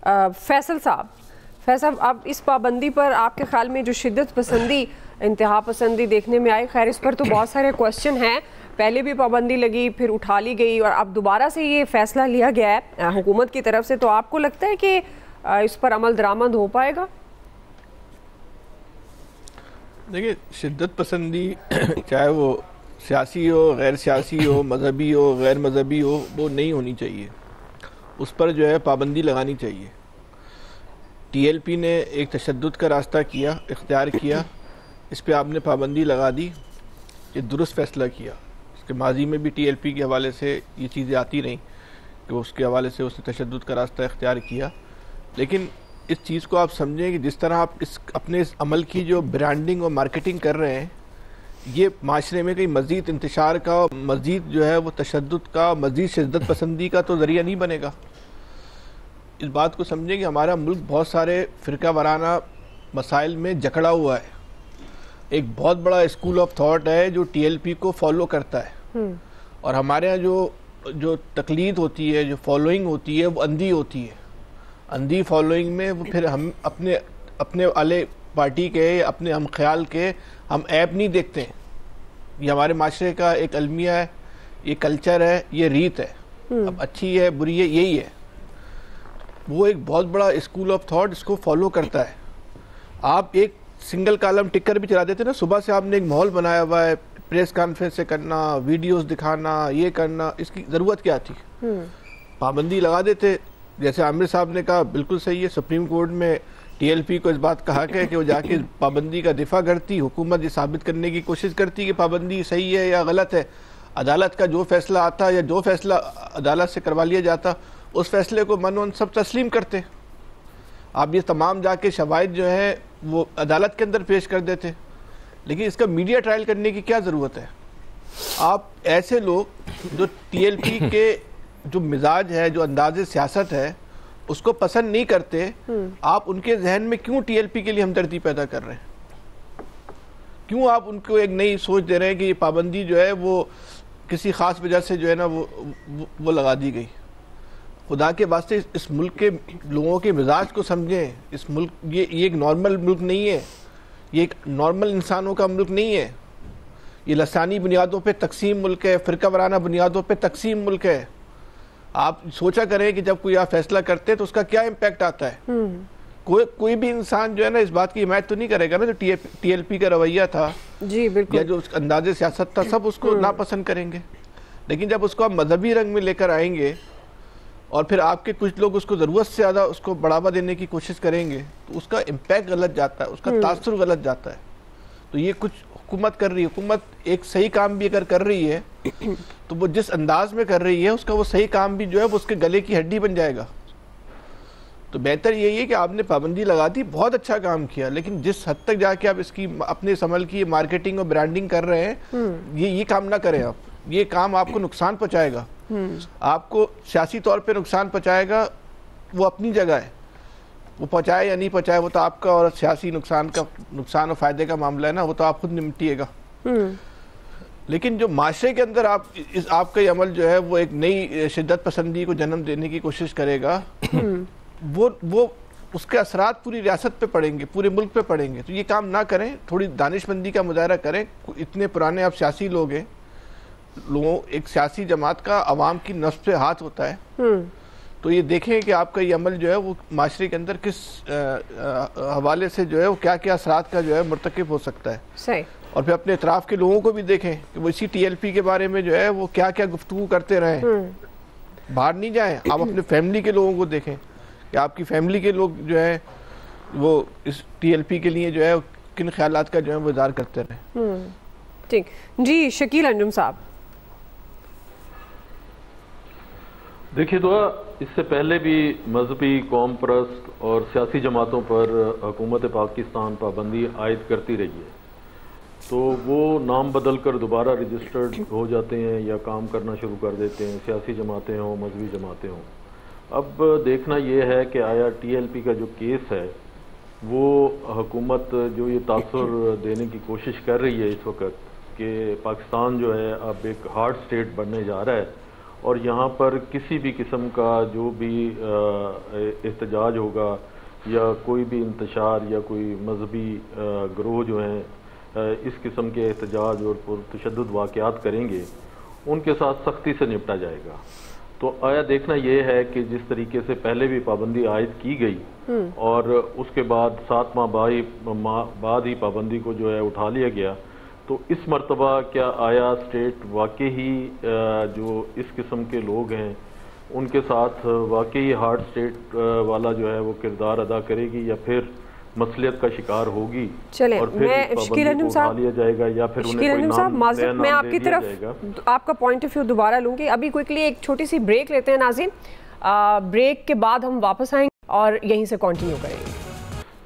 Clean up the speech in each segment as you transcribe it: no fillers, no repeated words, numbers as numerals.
फैसल साहब, अब इस पाबंदी पर आपके ख्याल में जो शिद्दत पसंदी, इंतहा पसंदी देखने में आई, खैर इस पर तो बहुत सारे क्वेश्चन हैं, पहले भी पाबंदी लगी फिर उठा ली गई और अब दोबारा से ये फैसला लिया गया है हुकूमत की तरफ से, तो आपको लगता है कि इस पर अमल दरामद हो पाएगा? देखिए, शिद्दत पसंदी चाहे वो सियासी हो, गैर सियासी हो, मजहबी हो, गैर मजहबी हो, वो नहीं होनी चाहिए। उस पर जो है पाबंदी लगानी चाहिए। टीएलपी ने एक तशद्दुद का रास्ता किया, इख्तियार किया, इस पर आपने पाबंदी लगा दी, ये दुरुस्त फैसला किया। इसके माजी में भी टीएलपी के हवाले से ये चीज़ें आती रहीं कि उसके हवाले से उसने तशद्दुद का रास्ता इख्तियार किया। लेकिन इस चीज़ को आप समझें कि जिस तरह आप अपने इस अमल की जो ब्रांडिंग और मार्केटिंग कर रहे हैं, ये माशरे में कहीं मज़ीद इंतशार का, मज़ीद जो है वो तशद्दुद का, मज़ीद शिद्दत पसंदी का तो ज़रिया नहीं बनेगा। इस बात को समझें कि हमारा मुल्क बहुत सारे फ़िरका वाराना मसाइल में जकड़ा हुआ है। एक बहुत बड़ा स्कूल ऑफ थॉट है जो टीएलपी को फॉलो करता है, और हमारे यहाँ जो तकलीद होती है, जो फॉलोइंग होती है, वो अंधी होती है। अंधी फॉलोइंग में वो फिर हम अपने वाले पार्टी के, अपने हम ख्याल के हम ऐप नहीं देखते हैं। ये हमारे माशरे का एक अलमिया है, ये कल्चर है, ये रीत है। अब अच्छी है बुरी है, यही है। वो एक बहुत बड़ा स्कूल ऑफ थॉट इसको फॉलो करता है। आप एक सिंगल कॉलम टिकर भी चला देते ना, सुबह से आपने एक माहौल बनाया हुआ है, प्रेस कॉन्फ्रेंस से करना, वीडियोस दिखाना, ये करना, इसकी ज़रूरत क्या थी? पाबंदी लगा देते। जैसे आमिर साहब ने कहा, बिल्कुल सही है, सुप्रीम कोर्ट में टीएलपी को इस बात का हक है कि वो जाके पाबंदी का दिफा करती, हुकूमत ये साबित करने की कोशिश करती कि पाबंदी सही है या गलत है। अदालत का जो फैसला आता या जो फैसला अदालत से करवा लिया जाता, उस फैसले को मन सब तस्लीम करते। आप ये तमाम जाके शवाहिद जो है वो अदालत के अंदर पेश कर देते। लेकिन इसका मीडिया ट्रायल करने की क्या ज़रूरत है? आप ऐसे लोग जो टीएलपी के जो मिजाज है, जो अंदाज़े सियासत है, उसको पसंद नहीं करते, आप उनके जहन में क्यों टीएलपी के लिए हमदर्दी पैदा कर रहे हैं? क्यों आप उनको एक नई सोच दे रहे हैं कि ये पाबंदी जो है वो किसी ख़ास वजह से जो है ना वो लगा दी गई? खुदा के वास्ते इस मुल्क के लोगों के मिजाज को समझें। इस मुल्क ये एक नॉर्मल मुल्क नहीं है, ये एक नॉर्मल इंसानों का मुल्क नहीं है। ये लसानी बुनियादों पे तकसीम मुल्क है, फ़िरका वाराना बुनियादों पे तकसीम मुल्क है। आप सोचा करें कि जब कोई आप फैसला करते हैं तो उसका क्या इम्पैक्ट आता है। कोई भी इंसान जो है ना इस बात की हिमायत तो नहीं करेगा ना, जो टीएलपी का रवैया था जी बिल्कुल, या जो अंदाजे सियासत था, सब उसको नापसंद करेंगे। लेकिन जब उसको आप मजहबी रंग में लेकर आएंगे और फिर आपके कुछ लोग उसको ज़रूरत से ज़्यादा उसको बढ़ावा देने की कोशिश करेंगे, तो उसका इम्पैक्ट गलत जाता है, उसका तासुर गलत जाता है। तो ये कुछ हुकूमत कर रही है, हुकूमत एक सही काम भी अगर कर रही है तो वो जिस अंदाज में कर रही है उसका वो सही काम भी जो है वो उसके गले की हड्डी बन जाएगा। तो बेहतर यही है कि आपने पाबंदी लगा दी, बहुत अच्छा काम किया, लेकिन जिस हद तक जाके आप इसकी अपने समल की मार्केटिंग और ब्रांडिंग कर रहे हैं, ये काम ना करें आप। ये काम आपको नुकसान पहुँचाएगा, आपको सियासी तौर पे नुकसान पहुँचाएगा। वो अपनी जगह है, वो पहुँचाए या नहीं पहुँचाए वो तो आपका और सियासी नुकसान और फ़ायदे का मामला है ना, वो तो आप खुद निपटिएगा। लेकिन जो माशरे के अंदर आपका ये अमल जो है वो एक नई शिद्दत पसंदी को जन्म देने की कोशिश करेगा, वो उसके असरात पूरी रियासत पे पड़ेंगे, पूरे मुल्क पे पड़ेंगे। तो ये काम ना करें, थोड़ी दानिशमंदी का मुजाहरा करें। इतने पुराने आप सियासी लोग हैं, एक सियासी जमात का अवाम की नफ्स पे हाथ होता है। तो ये देखें कि आपका ये अमल जो है वो माशरे के अंदर किस हवाले से जो है वो क्या क्या असरात का जो है मुर्तकिब हो सकता है। सही। और फिर अपने इतराफ़ के लोगों को भी देखें कि वो इसी टीएलपी के बारे में जो है वो क्या क्या गुफ्तगू करते रहें। बाहर नहीं जाएं, आप अपने फैमिली के लोगों को देखें कि आपकी फैमिली के लोग जो है वो इस टीएलपी के लिए जो है किन ख्यालात का जो है वो इज़हार करते रहें। ठीक जी, शकील अंजुम साहब। देखिए दुआ, इससे पहले भी मजहबी, कौम परस्त और सियासी जमातों पर हुकूमत पाकिस्तान पाबंदी आयद करती रही है, तो वो नाम बदल कर दोबारा रजिस्टर्ड हो जाते हैं या काम करना शुरू कर देते हैं, सियासी जमातें हों, मजहबी जमातें हों। अब देखना ये है कि आया टीएलपी का जो केस है वो हुकूमत जो ये तासुर देने की कोशिश कर रही है इस वक्त कि पाकिस्तान जो है अब एक हार्ड स्टेट बनने जा रहा है और यहाँ पर किसी भी किस्म का जो भी एहतजाज होगा या कोई भी इंतशार या कोई मजहबी ग्रोह जो हैं इस किस्म के एहतजाज और पुरतशद्दुद वाक़यात करेंगे, उनके साथ सख्ती से निपटा जाएगा। तो आया देखना यह है कि जिस तरीके से पहले भी पाबंदी आयद की गई और उसके बाद 7 माह बाद ही पाबंदी को जो है उठा लिया गया, तो इस मर्तबा क्या आया स्टेट वाकई ही जो इस किस्म के लोग हैं उनके साथ वाकई हार्ड स्टेट वाला जो है वो किरदार अदा करेगी या फिर मसलियत का शिकार होगी? चले, और फिर मैं शकील अंजुम साहब लिया जाएगा या फिर उन्हें कोई नाम, माज़रत मैं आपकी तरफ आपका पॉइंट ऑफ व्यू दोबारा लूंगी। अभी क्विकली एक छोटी सी ब्रेक लेते हैं नाज़रीन, ब्रेक के बाद हम वापस आएंगे और यहीं से कंटिन्यू करेंगे।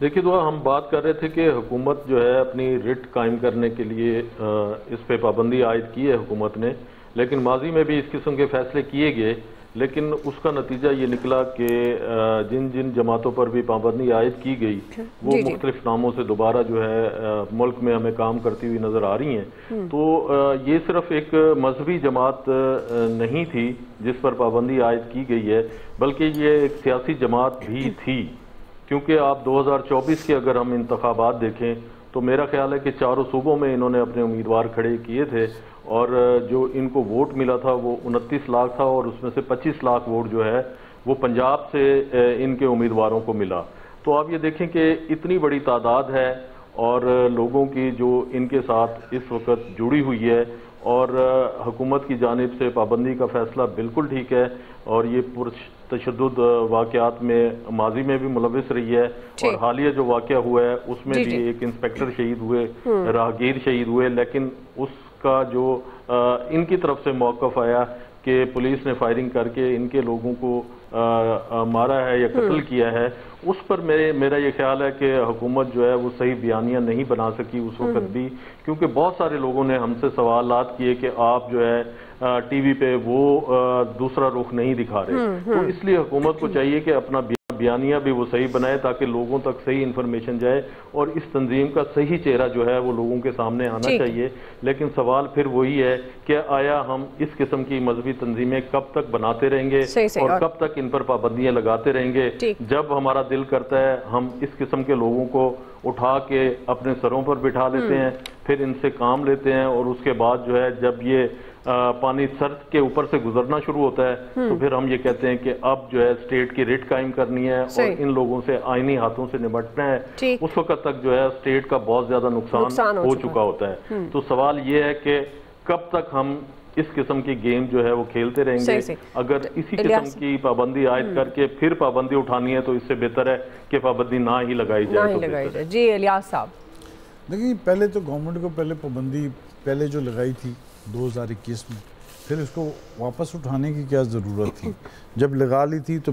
देखिए दुआ, हम बात कर रहे थे कि हुकूमत जो है अपनी रिट कायम करने के लिए इस पे पाबंदी आयद की है हुकूमत ने, लेकिन माजी में भी इस किस्म के फैसले किए गए, लेकिन उसका नतीजा ये निकला कि जिन जिन जमातों पर भी पाबंदी आयद की गई वो मुख्तलिफ नामों से दोबारा जो है मुल्क में हमें काम करती हुई नज़र आ रही हैं। तो ये सिर्फ एक मजहबी जमात नहीं थी जिस पर पाबंदी आयद की गई है, बल्कि ये एक सियासी जमात भी थी, क्योंकि आप 2024 के अगर हम इंतखाबात देखें तो मेरा ख्याल है कि चारों सूबों में इन्होंने अपने उम्मीदवार खड़े किए थे और जो इनको वोट मिला था वो 29 लाख था और उसमें से 25 लाख वोट जो है वो पंजाब से इनके उम्मीदवारों को मिला। तो आप ये देखें कि इतनी बड़ी तादाद है और लोगों की जो इनके साथ इस वक्त जुड़ी हुई है और हुकूमत की जानिब से पाबंदी का फैसला बिल्कुल ठीक है और ये पुरतशद्दुद वाक़यात में माजी में भी मुलविस रही है और हालिया जो वाक़या हुआ है उसमें भी एक इंस्पेक्टर शहीद हुए, राहगीर शहीद हुए, लेकिन उसका जो इनकी तरफ से मौक़िफ़ आया कि पुलिस ने फायरिंग करके इनके लोगों को मारा है या कत्ल किया है, उस पर मेरा ये ख्याल है कि हुकूमत जो है वो सही बयानियाँ नहीं बना सकी उस वक्त भी, क्योंकि बहुत सारे लोगों ने हमसे सवालात किए कि आप जो है टीवी पे वो दूसरा रुख नहीं दिखा रहे। तो इसलिए हुकूमत को चाहिए कि अपना बयानिया भी वो सही बनाए ताकि लोगों तक सही इन्फॉर्मेशन जाए और इस तंजीम का सही चेहरा जो है वो लोगों के सामने आना चाहिए। लेकिन सवाल फिर वही है कि आया हम इस किस्म की मजहबी तंजीमें कब तक बनाते रहेंगे और कब तक इन पर पाबंदियां लगाते रहेंगे? जब हमारा दिल करता है हम इस किस्म के लोगों को उठा के अपने सरों पर बिठा लेते हैं, फिर इनसे काम लेते हैं और उसके बाद जो है जब ये पानी सर के ऊपर से गुजरना शुरू होता है तो फिर हम ये कहते हैं कि अब जो है स्टेट की रिट कायम करनी है और इन लोगों से आईनी हाथों से निपटना है। उस वक्त तक जो है स्टेट का बहुत ज्यादा नुकसान हो चुका होता है। तो सवाल ये है कि कब तक हम इस किस्म की गेम जो है वो खेलते रहेंगे? अगर इसी किस्म की पाबंदी आयद करके फिर पाबंदी उठानी है तो इससे बेहतर है कि पाबंदी ना ही लगाई जाए। जी इलियास साहब, देखिए पहले तो गवर्नमेंट को पाबंदी पहले जो लगाई थी 2021 में, फिर इसको वापस उठाने की क्या ज़रूरत थी? जब लगा ली थी तो फिर